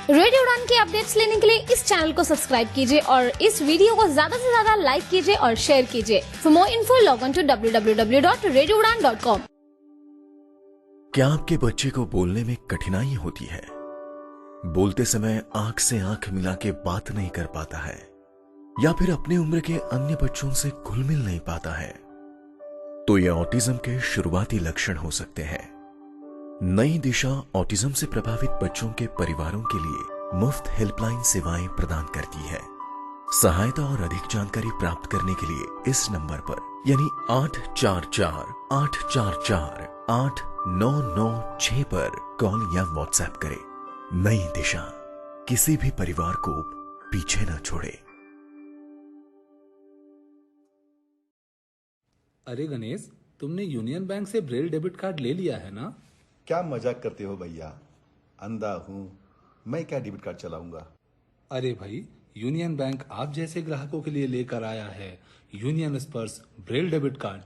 Radio उड़ान की updates लेने के लिए इस चैनल को सब्सक्राइब कीजिए और इस वीडियो को ज्यादा से ज्यादा लाइक कीजिए और शेयर कीजिए। For more info log on to www.radioudan.com। क्या आपके बच्चे को बोलने में कठिनाई होती है? बोलते समय आंख से आंख मिला के बात नहीं कर पाता है या फिर अपनी उम्र के अन्य बच्चों से घुल मिल नहीं पाता है, तो ये ऑटिज्म के शुरुआती लक्षण हो सकते हैं। नई दिशा ऑटिज्म से प्रभावित बच्चों के परिवारों के लिए मुफ्त हेल्पलाइन सेवाएं प्रदान करती है। सहायता और अधिक जानकारी प्राप्त करने के लिए इस नंबर पर यानी 844-844-8996 पर कॉल या व्हाट्सएप करें। नई दिशा किसी भी परिवार को पीछे न छोड़े। अरे गणेश, तुमने यूनियन बैंक से ब्रेल डेबिट कार्ड ले लिया है ना? क्या मजाक करते हो भैया, अंधा हूं मैं, क्या डेबिट कार्ड चलाऊंगा। अरे भाई, यूनियन बैंक आप जैसे ग्राहकों के लिए लेकर आया है यूनियन स्पर्श ब्रेल डेबिट कार्ड।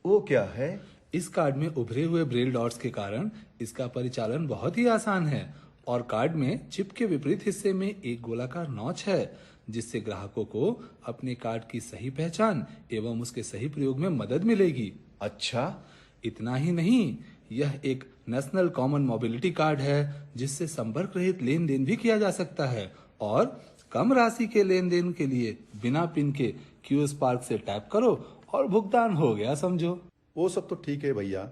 वो क्या है? इस कार्ड में उभरे हुए ब्रेल डॉट्स के कारण इसका परिचालन बहुत ही आसान है और कार्ड में चिप के विपरीत हिस्से में एक गोलाकार नॉच है, जिससे ग्राहकों को अपने कार्ड की सही पहचान एवं उसके सही प्रयोग में मदद मिलेगी। अच्छा, इतना ही नहीं, यह एक नेशनल कॉमन मोबिलिटी कार्ड है जिससे संपर्क रहित लेन देन भी किया जा सकता है और कम राशि के लेन देन के लिए बिना पिन के क्यू स्पार्क से टैप करो और भुगतान हो गया समझो। वो सब तो ठीक है भैया,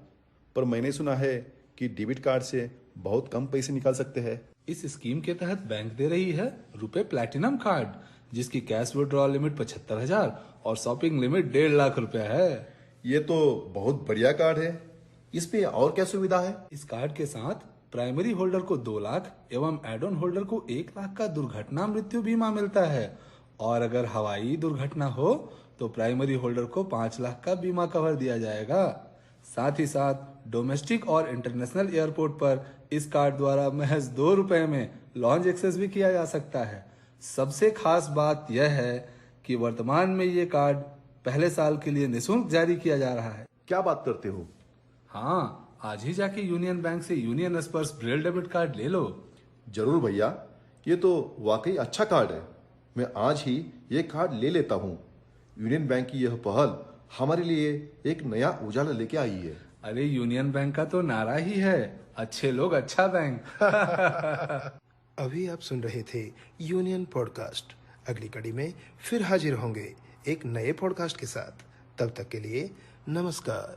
पर मैंने सुना है कि डेबिट कार्ड से बहुत कम पैसे निकाल सकते हैं। इस स्कीम के तहत बैंक दे रही है रुपए प्लैटिनम कार्ड, जिसकी कैश विड्रॉल लिमिट 75,000 और शॉपिंग लिमिट 1.5 लाख रुपया है। ये तो बहुत बढ़िया कार्ड है। इस पे और क्या सुविधा है? इस कार्ड के साथ प्राइमरी होल्डर को 2 लाख एवं एड ऑन होल्डर को 1 लाख का दुर्घटना मृत्यु बीमा मिलता है और अगर हवाई दुर्घटना हो तो प्राइमरी होल्डर को 5 लाख का बीमा कवर दिया जाएगा। साथ ही साथ डोमेस्टिक और इंटरनेशनल एयरपोर्ट पर इस कार्ड द्वारा महज 2 रुपए में लॉन्च एक्सेस भी किया जा सकता है। सबसे खास बात यह है कि वर्तमान में ये कार्ड पहले साल के लिए निःशुल्क जारी किया जा रहा है। क्या बात करते हो? हाँ, आज ही जाके यूनियन बैंक से यूनियन स्पर्श ब्रेल डेबिट कार्ड ले लो। जरूर भैया, ये तो वाकई अच्छा कार्ड है। मैं आज ही ये कार्ड ले लेता हूँ। यूनियन बैंक की यह पहल हमारे लिए एक नया उजाला लेके आई है। अरे, यूनियन बैंक का तो नारा ही है, अच्छे लोग अच्छा बैंक। अभी आप सुन रहे थे यूनियन पॉडकास्ट। अगली कड़ी में फिर हाजिर होंगे एक नए पॉडकास्ट के साथ। तब तक के लिए नमस्कार।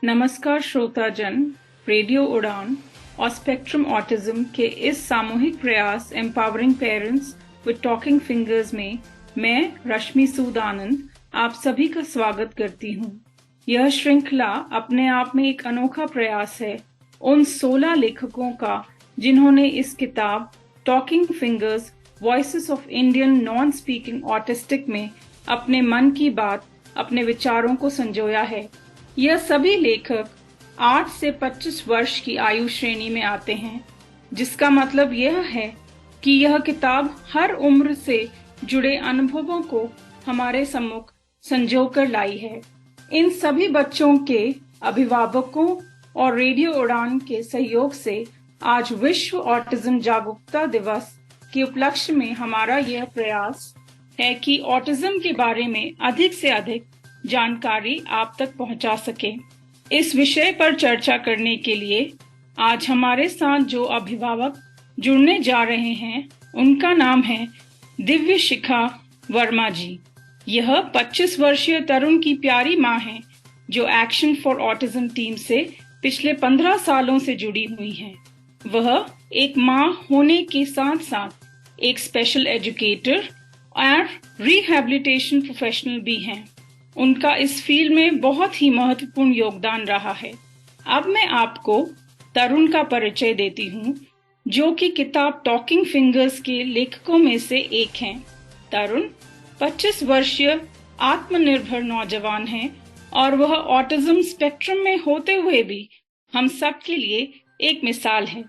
नमस्कार श्रोताजन, रेडियो उड़ान और स्पेक्ट्रम ऑटिज्म के इस सामूहिक प्रयास empowering parents with talking fingers में मैं रश्मि सूद आनंद आप सभी का स्वागत करती हूँ। यह श्रृंखला अपने आप में एक अनोखा प्रयास है उन 16 लेखकों का जिन्होंने इस किताब talking fingers voices of Indian non speaking autistic में अपने मन की बात, अपने विचारों को संजोया है। यह सभी लेखक 8 से 25 वर्ष की आयु श्रेणी में आते हैं, जिसका मतलब यह है कि यह किताब हर उम्र से जुड़े अनुभवों को हमारे सम्मुख संजोकर लाई है। इन सभी बच्चों के अभिभावकों और रेडियो उड़ान के सहयोग से आज विश्व ऑटिज्म जागरूकता दिवस के उपलक्ष्य में हमारा यह प्रयास है कि ऑटिज्म के बारे में अधिक से अधिक जानकारी आप तक पहुंचा सके। इस विषय पर चर्चा करने के लिए आज हमारे साथ जो अभिभावक जुड़ने जा रहे हैं, उनका नाम है दिव्य शिखा वर्मा जी। यह 25 वर्षीय तरुण की प्यारी माँ है जो एक्शन फॉर ऑटिज्म टीम से पिछले 15 सालों से जुड़ी हुई हैं। वह एक माँ होने के साथ साथ एक स्पेशल एजुकेटर और रिहैबिलिटेशन प्रोफेशनल भी हैं। उनका इस फील्ड में बहुत ही महत्वपूर्ण योगदान रहा है। अब मैं आपको तरुण का परिचय देती हूँ, जो कि किताब टॉकिंग फिंगर्स के लेखकों में से एक हैं। तरुण 25 वर्षीय आत्मनिर्भर नौजवान हैं और वह ऑटिज्म स्पेक्ट्रम में होते हुए भी हम सब के लिए एक मिसाल है।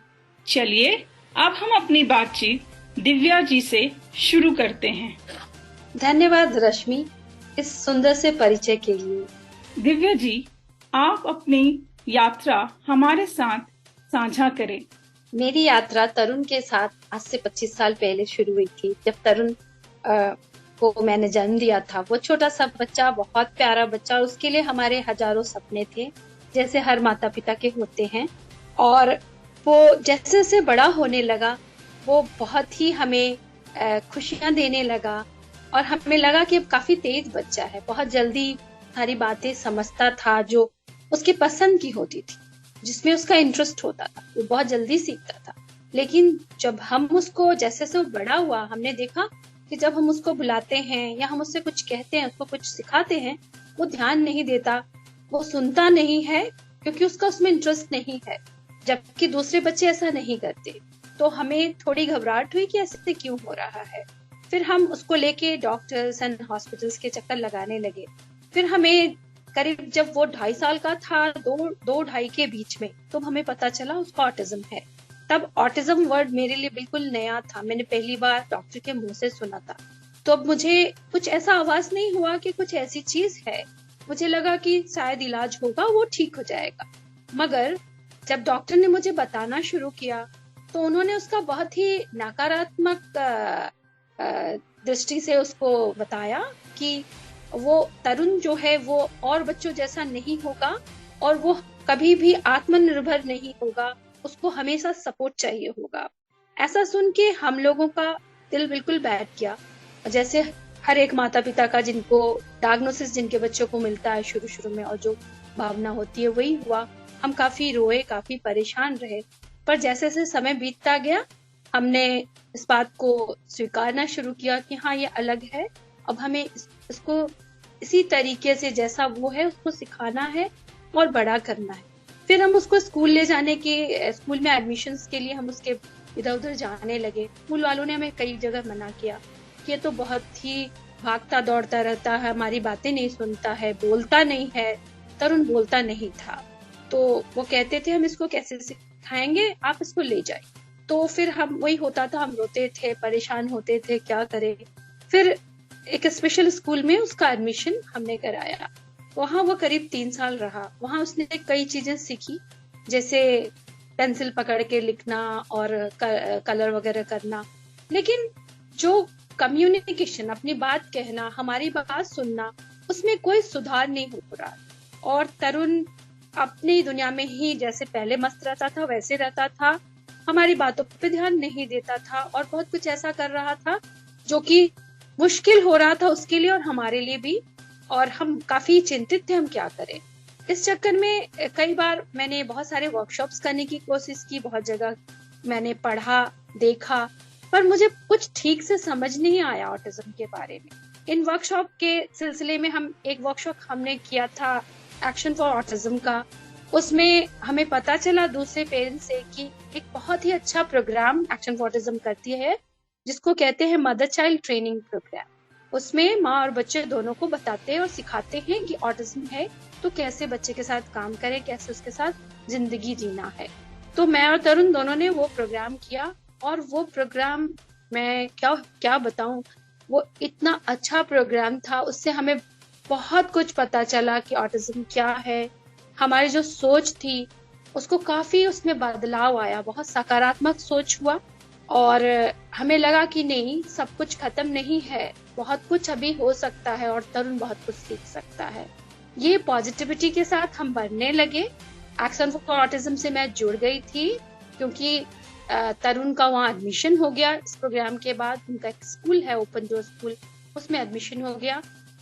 चलिए अब हम अपनी बातचीत दिव्या जी से शुरू करते हैं। धन्यवाद रश्मि, इस सुंदर से परिचय के लिए। दिव्या जी, आप अपनी यात्रा हमारे साथ साझा करें। मेरी यात्रा तरुण के साथ आज से 25 साल पहले शुरू हुई थी। जब तरुण को मैंने जन्म दिया था, वो छोटा सा बच्चा, बहुत प्यारा बच्चा, उसके लिए हमारे हजारों सपने थे, जैसे हर माता पिता के होते हैं। और वो जैसे जैसे बड़ा होने लगा, वो बहुत ही हमें खुशियां देने लगा और हमें लगा कि अब काफी तेज बच्चा है, बहुत जल्दी सारी बातें समझता था जो उसकी पसंद की होती थी, जिसमें उसका इंटरेस्ट होता था, वो बहुत जल्दी सीखता था। लेकिन जब हम उसको जैसे जैसे वो बड़ा हुआ, हमने देखा कि जब हम उसको बुलाते हैं या हम उससे कुछ कहते हैं, उसको कुछ सिखाते हैं, वो ध्यान नहीं देता, वो सुनता नहीं है, क्योंकि उसका उसमें इंटरेस्ट नहीं है, जबकि दूसरे बच्चे ऐसा नहीं करते। तो हमें थोड़ी घबराहट हुई कि ऐसे क्यों हो रहा है। फिर हम उसको लेके डॉक्टर्स एंड हॉस्पिटल्स के चक्कर लगाने लगे। फिर हमें करीब जब वो 2.5 साल का था, 2-2.5 के बीच में, तो हमें पता चला उसको ऑटिज्म है। तब ऑटिज्म वर्ड मेरे लिए बिल्कुल नया था, मैंने पहली बार डॉक्टर के मुंह से सुना था। तो अब मुझे कुछ ऐसा आवाज नहीं हुआ कि कुछ ऐसी चीज है, मुझे लगा कि शायद इलाज होगा, वो ठीक हो जाएगा। मगर जब डॉक्टर ने मुझे बताना शुरू किया, तो उन्होंने उसका बहुत ही नकारात्मक दृष्टि से उसको बताया कि वो तरुण जो है वो और बच्चों जैसा नहीं होगा और वो कभी भी आत्मनिर्भर नहीं होगा, उसको हमेशा सपोर्ट चाहिए होगा। ऐसा सुन के हम लोगों का दिल बिल्कुल बैठ गया, जैसे हर एक माता पिता का जिनको डायग्नोसिस जिनके बच्चों को मिलता है शुरू शुरू में, और जो भावना होती है वही हुआ। हम काफी रोए, काफी परेशान रहे, पर जैसे जैसे समय बीतता गया, हमने इस बात को स्वीकारना शुरू किया कि हाँ, ये अलग है, अब हमें इसको इसी तरीके से जैसा वो है उसको सिखाना है और बड़ा करना है। फिर हम उसको स्कूल ले जाने के, स्कूल में एडमिशन्स के लिए हम उसके इधर उधर जाने लगे। स्कूल वालों ने हमें कई जगह मना किया कि ये तो बहुत ही भागता दौड़ता रहता है, हमारी बातें नहीं सुनता है, बोलता नहीं है। तरुण बोलता नहीं था, तो वो कहते थे हम इसको कैसे सिखाएंगे, आप इसको ले जाए। तो फिर हम वही होता था, हम रोते थे, परेशान होते थे, क्या करें। फिर एक स्पेशल स्कूल में उसका एडमिशन हमने कराया। वहाँ वो करीब 3 साल रहा। वहाँ उसने कई चीजें सीखी, जैसे पेंसिल पकड़ के लिखना और कलर वगैरह करना। लेकिन जो कम्युनिकेशन, अपनी बात कहना, हमारी बात सुनना, उसमें कोई सुधार नहीं हो रहा। और तरुण अपनी दुनिया में ही जैसे पहले मस्त रहता था वैसे रहता था, हमारी बातों पे ध्यान नहीं देता था और बहुत कुछ ऐसा कर रहा था जो कि मुश्किल हो रहा था उसके लिए और हमारे लिए भी। और हम काफी चिंतित थे, हम क्या करें। इस चक्कर में कई बार मैंने बहुत सारे वर्कशॉप्स करने की कोशिश की, बहुत जगह मैंने पढ़ा, देखा, पर मुझे कुछ ठीक से समझ नहीं आया ऑटिज्म के बारे में। इन वर्कशॉप के सिलसिले में हम एक वर्कशॉप हमने किया था एक्शन फॉर ऑटिज्म का। उसमें हमें पता चला दूसरे पेरेंट्स से कि एक बहुत ही अच्छा प्रोग्राम एक्शन फॉर ऑटिज्म करती है, जिसको कहते हैं मदर चाइल्ड ट्रेनिंग प्रोग्राम। उसमें माँ और बच्चे दोनों को बताते हैं और सिखाते हैं कि ऑटिज्म है तो कैसे बच्चे के साथ काम करें, कैसे उसके साथ जिंदगी जीना है। तो मैं और तरुण दोनों ने वो प्रोग्राम किया और वो प्रोग्राम मैं क्या बताऊं, वो इतना अच्छा प्रोग्राम था। उससे हमें बहुत कुछ पता चला कि ऑटिज्म क्या है। हमारी जो सोच थी उसको काफी उसमें बदलाव आया, बहुत सकारात्मक सोच हुआ और हमें लगा कि नहीं, सब कुछ खत्म नहीं है, बहुत कुछ अभी हो सकता है और तरुण बहुत कुछ सीख सकता है। ये पॉजिटिविटी के साथ हम बढ़ने लगे। एक्शन फॉर ऑटिज्म से मैं जुड़ गई थी क्योंकि तरुण का वहाँ एडमिशन हो गया। इस प्रोग्राम के बाद उनका एक स्कूल है, ओपन डोर स्कूल, उसमें एडमिशन हो गया।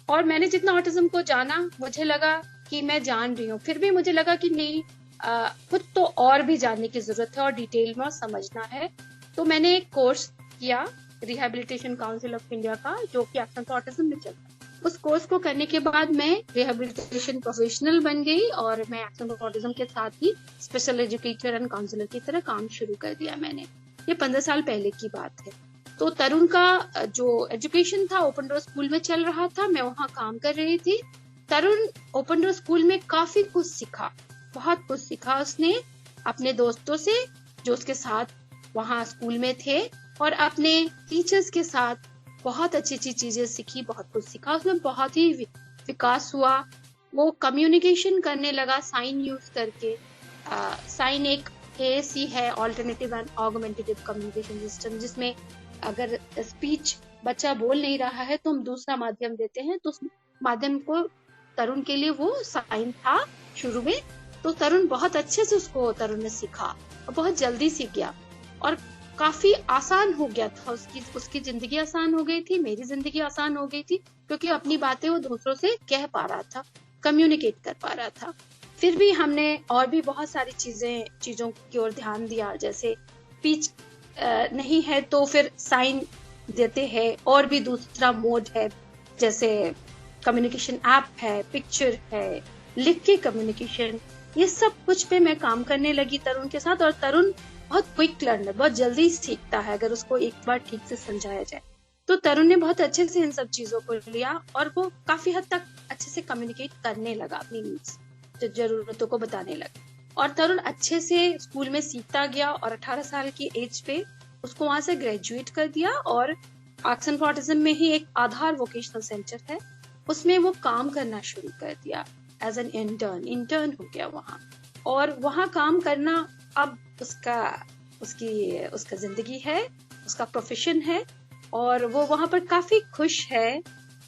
और मैंने जितना ऑटिज्म को जाना, मुझे लगा कि मैं जान रही हूँ, फिर भी मुझे लगा कि नहीं, कुछ तो और भी जानने की जरूरत है और डिटेल में समझना है। तो मैंने एक कोर्स किया रिहेबिलिटेशन काउंसिल ऑफ इंडिया का, जो कि एक्शन फॉर ऑटिज्म में चलता है। उस कोर्स को करने के बाद मैं रिहेबिलिटेशन प्रोफेशनल बन गई और मैं एक्शन फॉर ऑटिज्म के साथ ही स्पेशल एजुकेटर एंड काउंसलर की तरह काम शुरू कर दिया मैंने। ये 15 साल पहले की बात है। तो तरुण का जो एजुकेशन था ओपन डोर स्कूल में चल रहा था, मैं वहाँ काम कर रही थी। तरुण ओपन डोर स्कूल में काफी कुछ सीखा, बहुत कुछ सीखा उसने अपने दोस्तों से जो उसके साथ वहाँ स्कूल में थे और अपने टीचर्स के साथ बहुत अच्छी अच्छी चीजें सीखी, बहुत कुछ सीखा। उसमें बहुत ही विकास हुआ। वो कम्युनिकेशन करने लगा साइन यूज करके। साइन एक AAC है, alternative and augmentative communication system, जिसमें अगर स्पीच बच्चा बोल नहीं रहा है तो हम दूसरा माध्यम देते हैं। तो उस माध्यम को तरुण के लिए वो साइन था शुरू में, तो तरुण बहुत अच्छे से उसको तरुण ने सीखा और बहुत जल्दी सीख गया और काफी आसान हो गया था। उसकी जिंदगी आसान हो गई थी, मेरी जिंदगी आसान हो गई थी, क्योंकि अपनी बातें वो दूसरों से कह पा रहा था, कम्युनिकेट कर पा रहा था। फिर भी हमने और भी बहुत सारी चीजों की ओर ध्यान दिया, जैसे स्पीच नहीं है तो फिर साइन देते हैं, और भी दूसरा मोड है, जैसे कम्युनिकेशन ऐप है, पिक्चर है, लिख के कम्युनिकेशन, ये सब कुछ पे मैं काम करने लगी तरुण के साथ। और तरुण बहुत क्विक लर्नर, बहुत जल्दी सीखता है अगर उसको एक बार ठीक से समझाया जाए। तो तरुण ने बहुत अच्छे से इन सब चीजों को लिया और वो काफी हद तक अच्छे से कम्युनिकेट करने लगा, अपनी नीड्स, जरूरतों को बताने लगा। और तरुण अच्छे से स्कूल में सीखता गया और 18 साल की एज पे उसको वहां से ग्रेजुएट कर दिया और एक्शन फॉर ऑटिज्म में ही एक आधार वोकेशनल सेंटर है, उसमें वो काम करना शुरू कर दिया एज एन इंटर्न हो गया वहां। और वहां काम करना अब उसका जिंदगी है, उसका प्रोफेशन है और वो वहां पर काफी खुश है।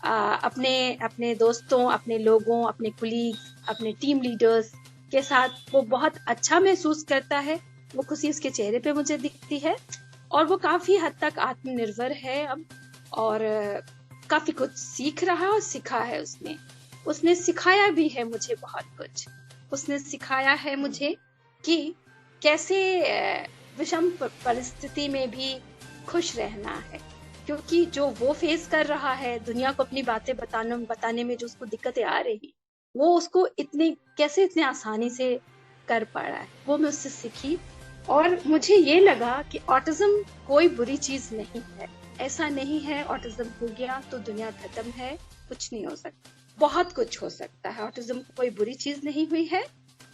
अपने दोस्तों, अपने लोगों, अपने कुलीग्स, अपने टीम लीडर्स के साथ वो बहुत अच्छा महसूस करता है। वो खुशी उसके चेहरे पे मुझे दिखती है और वो काफी हद तक आत्मनिर्भर है अब, और काफी कुछ सीख रहा है और सीखा है उसने सिखाया भी है मुझे बहुत कुछ। उसने सिखाया है मुझे कि कैसे विषम परिस्थिति में भी खुश रहना है, क्योंकि जो वो फेस कर रहा है, दुनिया को अपनी बातें बताने में जो उसको दिक्कतें आ रही, वो उसको इतने आसानी से कर पा रहा है, वो मैं उससे सीखी। और मुझे ये लगा कि ऑटिज्म कोई बुरी चीज नहीं है, ऐसा नहीं है ऑटिज्म हो गया तो दुनिया खत्म है, कुछ नहीं हो सकता, बहुत कुछ हो सकता है। ऑटिज्म कोई बुरी चीज नहीं हुई है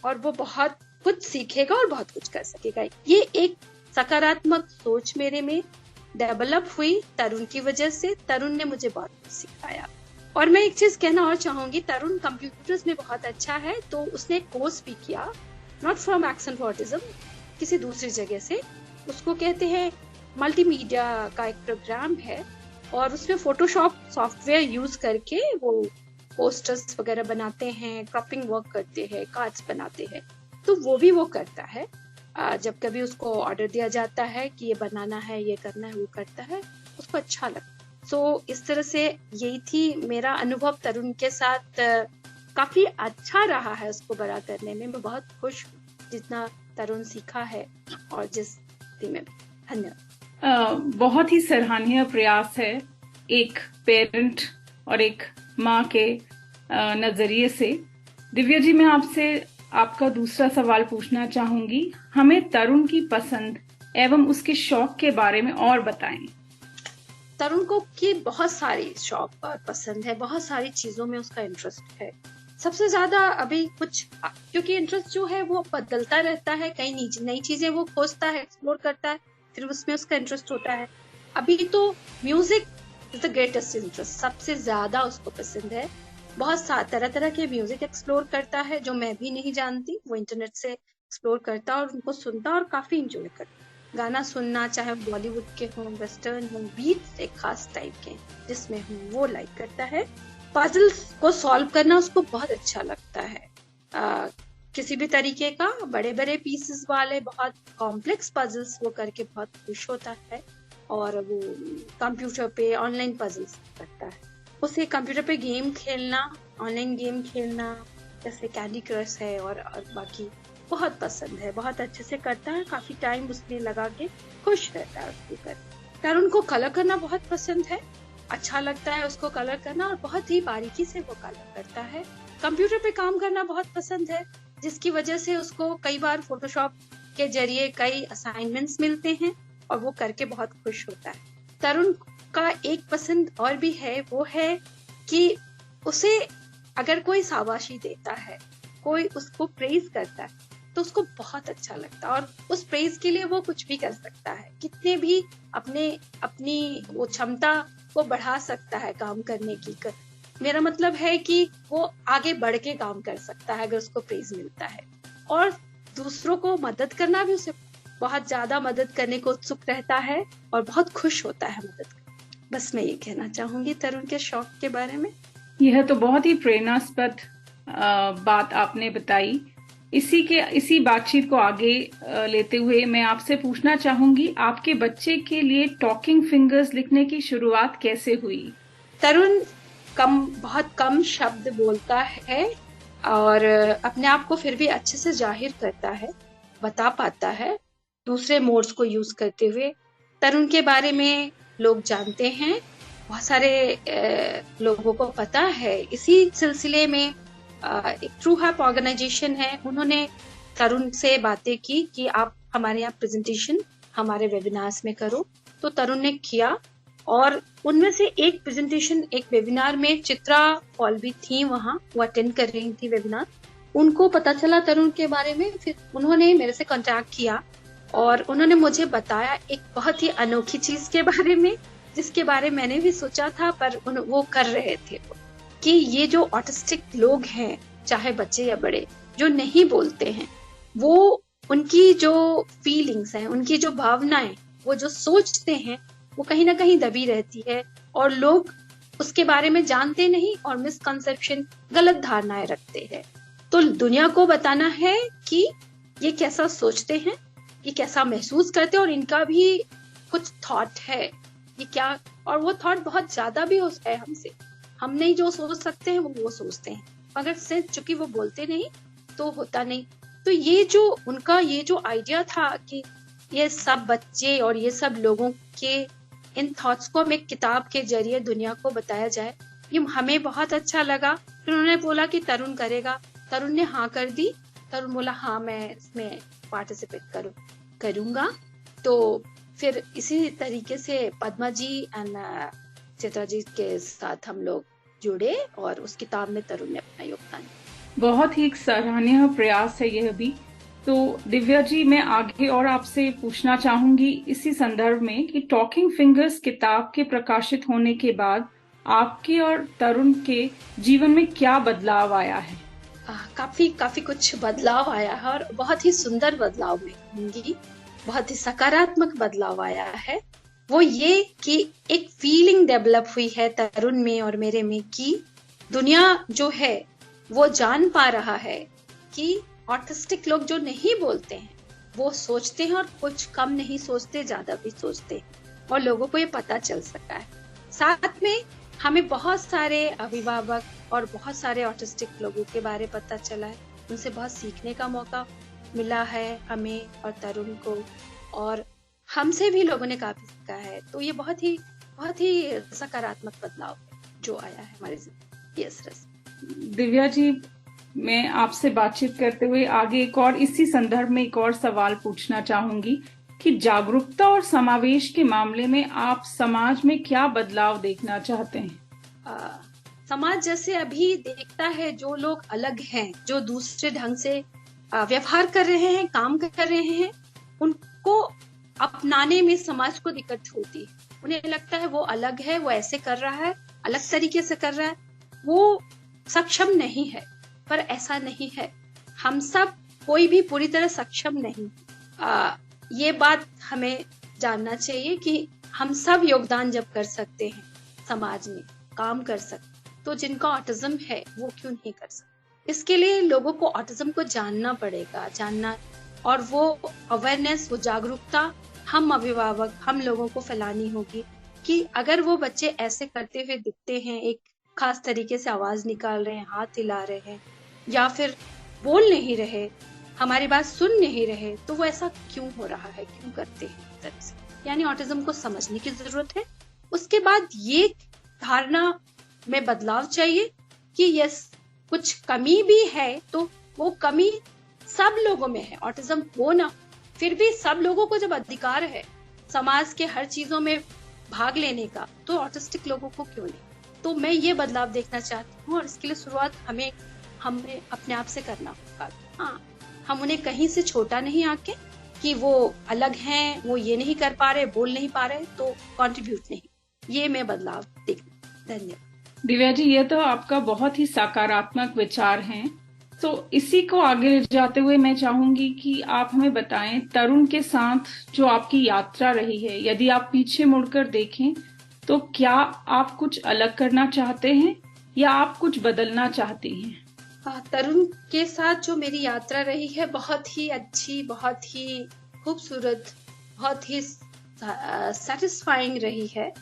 और वो बहुत कुछ सीखेगा और बहुत कुछ कर सकेगा। ये एक सकारात्मक सोच मेरे में डेवलप हुई तरुण की वजह से। तरुण ने मुझे बहुत कुछ सिखाया। और मैं एक चीज कहना और चाहूंगी, तरुण कंप्यूटर्स में बहुत अच्छा है, तो उसने एक कोर्स भी किया, not from action for autism, किसी दूसरी जगह से। उसको कहते हैं मल्टीमीडिया का एक प्रोग्राम है और उसमें फोटोशॉप सॉफ्टवेयर यूज करके वो पोस्टर्स वगैरह बनाते हैं, क्रॉपिंग वर्क करते हैं, कार्ड्स बनाते हैं, तो वो भी वो करता है। जब कभी उसको ऑर्डर दिया जाता है कि ये बनाना है, ये करना है, वो करता है, उसको अच्छा लगता। सो इस तरह से यही थी मेरा अनुभव तरुण के साथ। काफी अच्छा रहा है उसको बड़ा करने में। मैं बहुत खुश हूँ जितना तरुण सीखा है और जिस में। धन्यवाद। बहुत ही सराहनीय प्रयास है एक पेरेंट और एक माँ के नजरिए से। दिव्या जी, मैं आपसे आपका दूसरा सवाल पूछना चाहूंगी। हमें तरुण की पसंद एवं उसके शौक के बारे में और बताएं। तरुण को की बहुत सारी शौक और पसंद है, बहुत सारी चीजों में उसका इंटरेस्ट है। सबसे ज्यादा अभी कुछ, क्योंकि इंटरेस्ट जो है वो बदलता रहता है, कई नई चीजें वो खोजता है, एक्सप्लोर करता है, फिर उसमें उसका इंटरेस्ट होता है। अभी तो music is the greatest interest, सबसे ज्यादा उसको पसंद है। बहुत तरह तरह के म्यूजिक एक्सप्लोर करता है जो मैं भी नहीं जानती, वो इंटरनेट से एक्सप्लोर करता और उनको सुनता और काफी इंजॉय करता। गाना सुनना, चाहे बॉलीवुड के हों, वेस्टर्न हों, बीट्स एक खास टाइप के जिसमें हूँ, वो लाइक करता है। पजल्स को सॉल्व करना उसको बहुत अच्छा लगता है। किसी भी तरीके का बड़े बड़े पीसेस वाले बहुत कॉम्प्लेक्स पजल्स वो करके बहुत खुश होता है। और वो कंप्यूटर पे ऑनलाइन पजल्स करता है। उसे कंप्यूटर पे गेम खेलना, ऑनलाइन गेम खेलना, जैसे कैंडी क्रश है और बाकी बहुत पसंद है, बहुत अच्छे से करता है। काफी टाइम उसमें लगा के खुश रहता है उसको कर। तरुण को कलर करना बहुत पसंद है, अच्छा लगता है उसको कलर करना और बहुत ही बारीकी से वो कलर करता है। कंप्यूटर पे काम करना बहुत पसंद है, जिसकी वजह से उसको कई बार फोटोशॉप के जरिए कई असाइनमेंट्स मिलते हैं और वो करके बहुत खुश होता है। तरुण का एक पसंद और भी है, वो है कि उसे अगर कोई शाबाशी देता है, कोई उसको प्रेज करता है, तो उसको बहुत अच्छा लगता है और उस प्रेज के लिए वो कुछ भी कर सकता है, कितने भी अपनी वो क्षमता को बढ़ा सकता है काम करने की। मेरा मतलब है कि वो आगे बढ़ के काम कर सकता है अगर उसको प्रेज मिलता है। और दूसरों को मदद करना भी उसे बहुत ज्यादा मदद करने को उत्सुक रहता है और बहुत खुश होता है मदद करने। बस मैं ये कहना चाहूंगी तरुण के शौक के बारे में। यह तो बहुत ही प्रेरणास्पद बात आपने बताई। इसी बातचीत को आगे लेते हुए मैं आपसे पूछना चाहूंगी, आपके बच्चे के लिए टॉकिंग फिंगर्स लिखने की शुरुआत कैसे हुई? तरुण बहुत कम शब्द बोलता है और अपने आप को फिर भी अच्छे से जाहिर करता है, बता पाता है दूसरे मोड्स को यूज करते हुए। तरुण के बारे में लोग जानते हैं, बहुत सारे लोगों को पता है। इसी सिलसिले में एक ट्रू हब ऑर्गेनाइजेशन है, उन्होंने तरुण से बातें की कि आप हमारे यहाँ प्रेजेंटेशन हमारे वेबिनार्स में करो। तो तरुण ने किया और उनमें से एक प्रेजेंटेशन, एक वेबिनार में चित्रा पॉल भी थी वहां, वो अटेंड कर रही थी वेबिनार। उनको पता चला तरुण के बारे में, फिर उन्होंने मेरे से कांटेक्ट किया और उन्होंने मुझे बताया एक बहुत ही अनोखी चीज के बारे में, जिसके बारे में मैंने भी सोचा था पर वो कर रहे थे, कि ये जो ऑटिस्टिक लोग हैं, चाहे बच्चे या बड़े, जो नहीं बोलते हैं, वो उनकी जो फीलिंग्स हैं, उनकी जो भावनाएं, वो जो सोचते हैं, वो कहीं ना कहीं दबी रहती है और लोग उसके बारे में जानते नहीं और मिसकंसेप्शन, गलत धारणाएं रखते हैं। तो दुनिया को बताना है कि ये कैसा सोचते हैं, ये कैसा महसूस करते हैं और इनका भी कुछ थॉट है, ये क्या, और वो थॉट बहुत ज्यादा भी होता है हमसे। हम नहीं जो सोच सकते हैं वो सोचते हैं, मगर सिर्फ चूंकि वो बोलते नहीं तो होता नहीं। तो ये जो उनका ये जो आइडिया था कि ये सब बच्चे और ये सब लोगों के इन थॉट्स को हमें किताब के जरिए दुनिया को बताया जाए, ये हमें बहुत अच्छा लगा। फिर उन्होंने बोला कि तरुण करेगा, तरुण ने हाँ कर दी। तरुण बोला हाँ मैं इसमें पार्टिसिपेट करूंगा। तो फिर इसी तरीके से पद्मा जी एंड चित्रा जी के साथ हम लोग जुड़े और उस किताब में तरुण ने अपना योगदान दिया। बहुत ही सराहनीय प्रयास है यह भी। तो दिव्या जी, मैं आगे और आपसे पूछना चाहूंगी इसी संदर्भ में कि टॉकिंग फिंगर्स किताब के प्रकाशित होने के बाद आपके और तरुण के जीवन में क्या बदलाव आया है? काफी कुछ बदलाव आया है और बहुत ही सुंदर बदलाव में कहूंगी, बहुत ही सकारात्मक बदलाव आया है। वो ये कि एक फीलिंग डेवलप हुई है तरुण में और मेरे में कि दुनिया जो है वो जान पा रहा है कि ऑटिस्टिक लोग जो नहीं बोलते हैं वो सोचते हैं और कुछ कम नहीं सोचते, ज्यादा भी सोचते हैं, और लोगों को ये पता चल सका है। साथ में हमें बहुत सारे अभिभावक और बहुत सारे ऑटिस्टिक लोगों के बारे पता चला है, उनसे बहुत सीखने का मौका मिला है हमें और तरुण को, और हमसे भी लोगों ने काफी सीखा है। तो ये बहुत ही सकारात्मक बदलाव है जो आया है हमारी जिंदगी। यस रस। दिव्या जी, मैं आपसे बातचीत करते हुए आगे एक और इसी संदर्भ में एक और सवाल पूछना चाहूंगी कि जागरूकता और समावेश के मामले में आप समाज में क्या बदलाव देखना चाहते हैं? समाज जैसे अभी देखता है, जो लोग अलग हैं, जो दूसरे ढंग से व्यवहार कर रहे हैं, काम कर रहे हैं, उनको अपनाने में समाज को दिक्कत होती है। उन्हें लगता है वो अलग है, वो ऐसे कर रहा है, अलग तरीके से कर रहा है, वो सक्षम नहीं है। पर ऐसा नहीं है, हम सब कोई भी पूरी तरह सक्षम नहीं। ये बात हमें जानना चाहिए कि हम सब योगदान जब कर सकते हैं, समाज में काम कर सकते, तो जिनका ऑटिज्म है वो क्यों नहीं कर सकते? इसके लिए लोगों को ऑटिज्म को जानना पड़ेगा, और वो अवेयरनेस, वो जागरूकता हम अभिभावक, हम लोगों को फैलानी होगी कि अगर वो बच्चे ऐसे करते हुए दिखते हैं, एक खास तरीके से आवाज निकाल रहे हैं, हाथ हिला रहे हैं, या फिर बोल नहीं रहे, हमारी बात सुन नहीं रहे, तो वो ऐसा क्यों हो रहा है, क्यों करते हैं इस तरह से? यानी ऑटिज्म को समझने की जरूरत है। उसके बाद ये धारणा में बदलाव चाहिए कि यस, कुछ कमी भी है तो वो कमी सब लोगों में है, ऑटिज्म हो ना, फिर भी सब लोगों को जब अधिकार है समाज के हर चीजों में भाग लेने का, तो ऑटिस्टिक लोगों को क्यों नहीं? तो मैं ये बदलाव देखना चाहती हूँ और इसके लिए शुरुआत हमें अपने आप से करना होगा। हाँ, हम उन्हें कहीं से छोटा नहीं आके कि वो अलग हैं, वो ये नहीं कर पा रहे, बोल नहीं पा रहे, तो कंट्रीब्यूट नहीं। ये मैं बदलाव देखना। धन्यवाद। दिव्या जी, ये तो आपका बहुत ही सकारात्मक विचार हैं। तो इसी को आगे ले जाते हुए मैं चाहूंगी कि आप हमें बताएं तरुण के साथ जो आपकी यात्रा रही है, यदि आप पीछे मुड़कर देखें तो क्या आप कुछ अलग करना चाहते हैं या आप कुछ बदलना चाहती हैं? तरुण के साथ जो मेरी यात्रा रही है बहुत ही अच्छी, बहुत ही खूबसूरत, बहुत ही सेटिस्फाइंग रही है।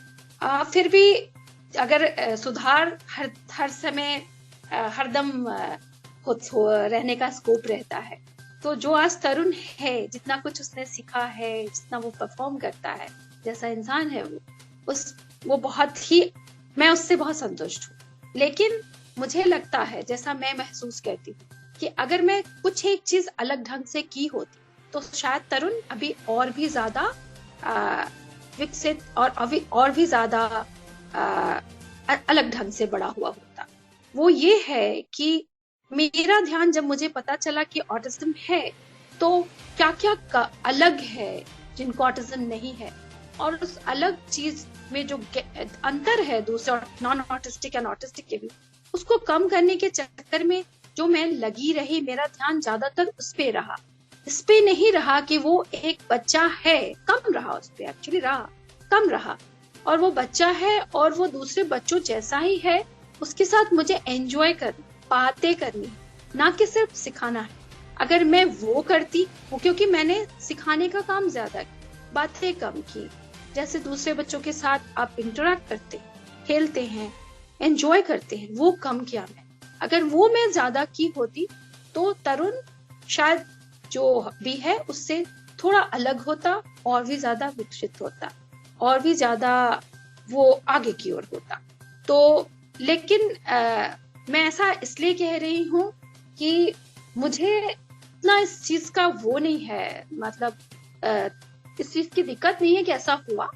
फिर भी अगर सुधार हर समय हरदम रहने का स्कोप रहता है। तो जो आज तरुण है, जितना कुछ उसने सीखा है, जितना वो परफॉर्म करता है, जैसा इंसान है वो बहुत ही, मैं उससे बहुत संतुष्ट हूँ। लेकिन मुझे लगता है, जैसा मैं महसूस करती हूँ, कि अगर मैं कुछ एक चीज अलग ढंग से की होती तो शायद तरुण अभी और भी ज्यादा विकसित और भी ज्यादा अलग ढंग से बड़ा हुआ होता। वो ये है कि मेरा ध्यान, जब मुझे पता चला कि ऑटिज्म है, तो क्या क्या अलग है जिनको ऑटिज्म नहीं है, और उस अलग चीज में जो अंतर है दूसरे नॉन ऑटिस्टिक एंड ऑटिस्टिक के भी, उसको कम करने के चक्कर में जो मैं लगी रही, मेरा ध्यान ज्यादातर उस पे रहा, इस पे नहीं रहा कि वो एक बच्चा है। कम रहा उस पे, एक्चुअली रहा कम रहा, और वो बच्चा है और वो दूसरे बच्चों जैसा ही है। उसके साथ मुझे एंजॉय करनी, बातें करनी, ना कि सिर्फ सिखाना है। अगर मैं वो करती, वो क्योंकि मैंने सिखाने का काम ज्यादा किया, बातें कम की। जैसे दूसरे बच्चों के साथ आप इंटरेक्ट करते, खेलते हैं, एंजॉय करते हैं, वो कम किया मैं। अगर वो मैं ज्यादा की होती तो तरुण शायद जो भी है उससे थोड़ा अलग होता, और भी ज्यादा विकसित होता, और भी ज्यादा वो आगे की ओर होता। तो लेकिन मैं ऐसा इसलिए कह रही हूँ कि मुझे इतना इस चीज का वो नहीं है, मतलब इस चीज की दिक्कत नहीं है कि ऐसा हुआ,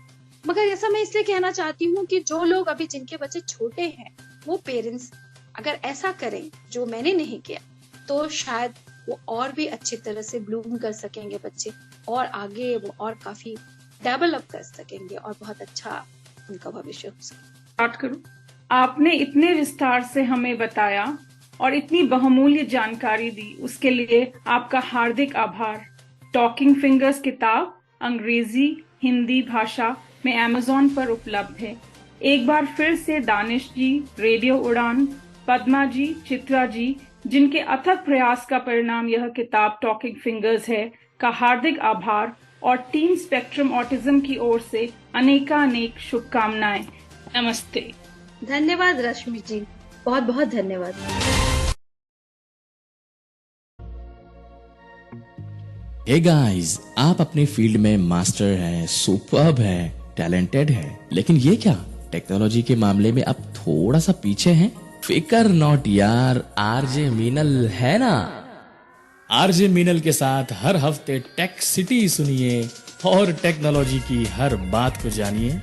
मगर ऐसा मैं इसलिए कहना चाहती हूँ कि जो लोग अभी, जिनके बच्चे छोटे हैं, वो पेरेंट्स अगर ऐसा करें जो मैंने नहीं किया, तो शायद वो और भी अच्छी तरह से ब्लूम कर सकेंगे बच्चे, और आगे वो और काफी डेवलप कर सकेंगे, और बहुत अच्छा उनका भविष्य हो सके। स्टार्ट करूं? आपने इतने विस्तार से हमें बताया और इतनी बहुमूल्य जानकारी दी, उसके लिए आपका हार्दिक आभार। टॉकिंग फिंगर्स किताब अंग्रेजी, हिंदी भाषा में अमेज़न पर उपलब्ध है। एक बार फिर से दानिश जी, रेडियो उड़ान, पद्मा जी, चित्रा जी, जिनके अथक प्रयास का परिणाम यह किताब टॉकिंग फिंगर्स है, का हार्दिक आभार, और टीम स्पेक्ट्रम ऑटिज्म की ओर से अनेकानेक शुभकामनाएं। नमस्ते। धन्यवाद रश्मि जी, बहुत बहुत धन्यवाद। हे गाइस, आप अपने फील्ड में मास्टर हैं, सुपर्ब हैं, टैलेंटेड हैं, लेकिन ये क्या टेक्नोलॉजी के मामले में आप थोड़ा सा पीछे हैं? फिकर नॉट यार, आरजे मीनल है ना। आरजे मीनल के साथ हर हफ्ते टेक सिटी सुनिए और टेक्नोलॉजी की हर बात को जानिए।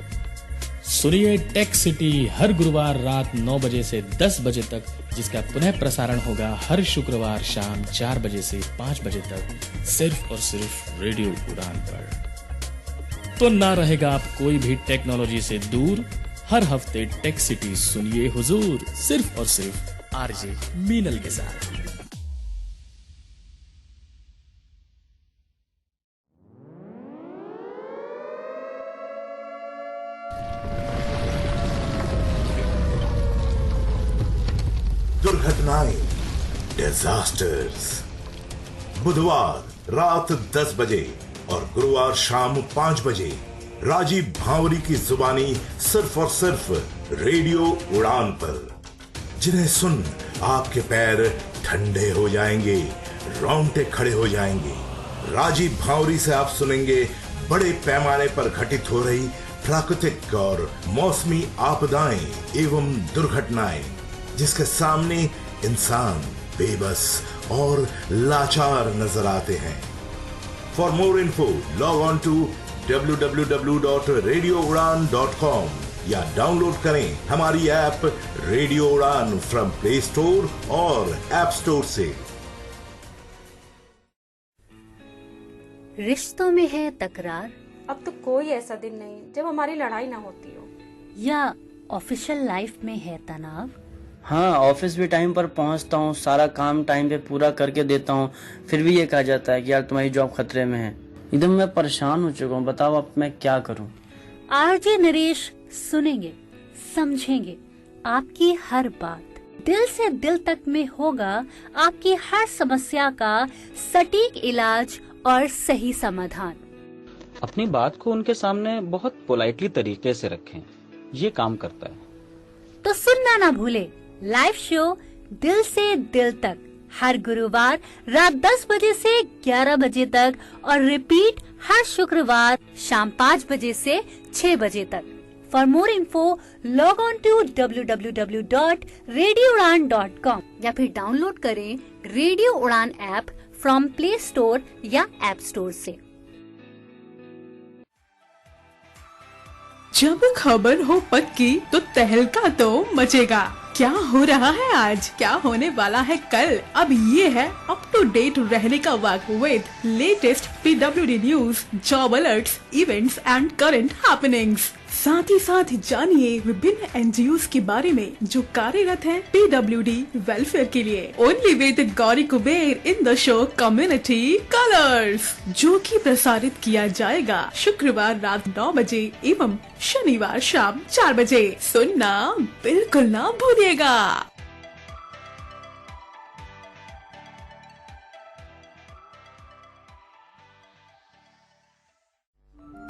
सुनिए टेक सिटी हर गुरुवार रात 9 बजे से 10 बजे तक, जिसका पुनः प्रसारण होगा हर शुक्रवार शाम 4 बजे से 5 बजे तक, सिर्फ और सिर्फ रेडियो उड़ान पर। तो ना रहेगा आप कोई भी टेक्नोलॉजी से दूर। हर हफ्ते टेक सिटी सुनिए हुजूर, सिर्फ और सिर्फ आरजे मीनल के साथ। दुर्घटनाएं, डिजास्टर्स, बुधवार रात 10 बजे और गुरुवार शाम 5 बजे राजीव भांवरी की जुबानी, सिर्फ और सिर्फ रेडियो उड़ान पर, जिन्हें सुन आपके पैर ठंडे हो जाएंगे, रोंगटे खड़े हो जाएंगे। राजीव भांवरी से आप सुनेंगे बड़े पैमाने पर घटित हो रही प्राकृतिक और मौसमी आपदाएं एवं दुर्घटनाएं, जिसके सामने इंसान बेबस और लाचार नजर आते हैं। For more info log on to www.radioudan.com या डाउनलोड करें हमारी app radio Udaan from play store और ऐप स्टोर से। रिश्तों में है तकरार, अब तो कोई ऐसा दिन नहीं जब हमारी लड़ाई ना होती हो। या ऑफिशियल लाइफ में है तनाव, हाँ, ऑफिस भी टाइम पर पहुंचता हूँ, सारा काम टाइम पे पूरा करके देता हूँ, फिर भी ये कहा जाता है कि यार तुम्हारी जॉब खतरे में है। एकदम मैं परेशान हो चुका हूँ, बताओ अब मैं क्या करूँ। आरजे नरेश सुनेंगे, समझेंगे आपकी हर बात, दिल से दिल तक में होगा आपकी हर समस्या का सटीक इलाज और सही समाधान। अपनी बात को उनके सामने बहुत पोलाइटली तरीके से रखें, ये काम करता है। तो सुनना ना भूले लाइव शो दिल से दिल तक हर गुरुवार रात 10 बजे से 11 बजे तक और रिपीट हर शुक्रवार शाम 5 बजे से 6 बजे तक। For more info log on to www.radioudan.com या फिर डाउनलोड करें radio Udaan app from play store या ऐप स्टोर से। जब खबर हो पक्की तो तहलका तो मचेगा। क्या हो रहा है आज, क्या होने वाला है कल, अब ये है अप टू डेट रहने का वक्त with latest PWD news, job alerts, events and current happenings. साथ ही साथ जानिए विभिन्न NGOs के बारे में जो कार्यरत हैं PWD वेलफेयर के लिए। Only with Gauri Kuber in the show community colours, जो कि प्रसारित किया जाएगा शुक्रवार रात 9 बजे एवं शनिवार शाम 4 बजे। सुनना बिल्कुल ना भूलिएगा।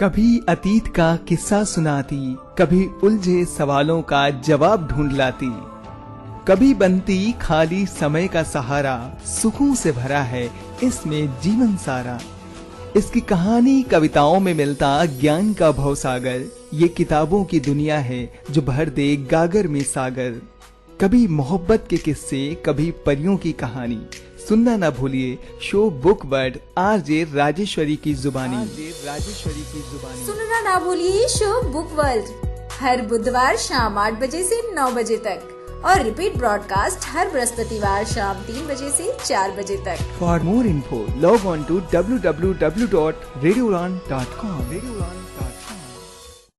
कभी अतीत का किस्सा सुनाती, कभी उलझे सवालों का जवाब ढूंढ लाती, कभी बनती खाली समय का सहारा, सुखों से भरा है इसमें जीवन सारा। इसकी कहानी कविताओं में मिलता ज्ञान का भवसागर, ये किताबों की दुनिया है जो भर दे गागर में सागर। कभी मोहब्बत के किस्से, कभी परियों की कहानी। सुनना ना भूलिए show book word RJ Rajeshwari की जुबानी। सुनना ना भूलिए शो बुक वर्ल्ड हर बुधवार शाम 8 बजे से 9 बजे तक और रिपीट ब्रॉडकास्ट हर बृहस्पतिवार शाम 3 बजे से 4 बजे तक। For more info log on to www.radioudan.com।